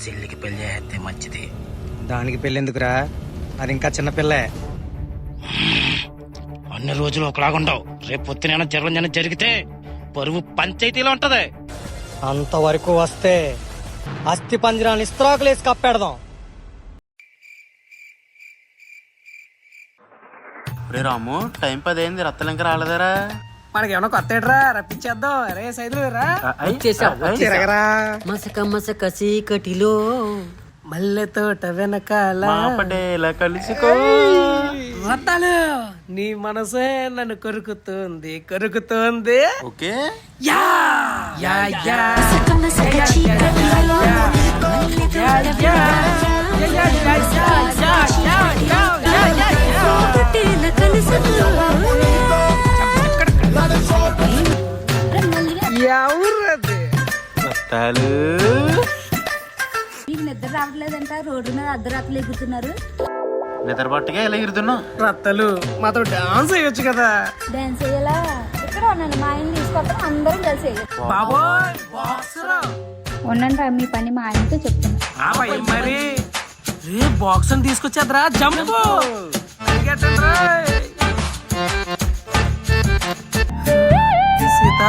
చెల్లికి పెళ్లి చేస్తే మంచిది. దానికి పెళ్ళెందుకురా, అది ఇంకా చిన్నపిల్లే. అన్ని రోజులు ఒకలాగుండవు. రేపు పొద్దున జరగని జరిగితే పరువు పంచాయతీలో ఉంటది. అంతవరకు వస్తే అస్థి పంజరాన్ని ఇస్త్రాకులేసి కప్పెడదాం. రే రాము, టైం 10 అయింది, రత్తలు ఇంకా రాలేదరా? మనకి ఏమన్నా కొత్త ఏట్రా, రప్పించేద్దాం. రే సైదులు రా, తిరగరా. మసక మసక చీకటిలో మల్లె తోట వెనకాల పటేల కలుసుకో. రత్తాలు, నీ మనసే నన్ను కొరుకుతుంది కొరుకుతుంది. ఓకే, యా యా యా మసక మసక చీకటిలో మల్లె తోట పటేల కలుసుకో. ఎవరది? రత్తాలు. మీకు నిద్ర రావట్లేదంట, రోడ్డు మీద అర్ధరాత్రులు ఎగుతున్నారు. నిద్రపట్టుగా ఇలా ఎగురుతున్నావు. రత్తలు, మాతో డాన్స్ వేయొచ్చు కదా. డాన్స్ అయ్యేలా ఇక్కడ ఉన్నాను, మా ఆయన తీసుకొస్తాం, అందరం కలిసి బాబోయ్ బాక్సరా. ఉండండి, మీ పని మా ఆయనతో చెప్తున్నా. మరి రే బాక్స్ అని తీసుకొచ్చేద్రా, జంపు పరిగెట్టండి రా. సీత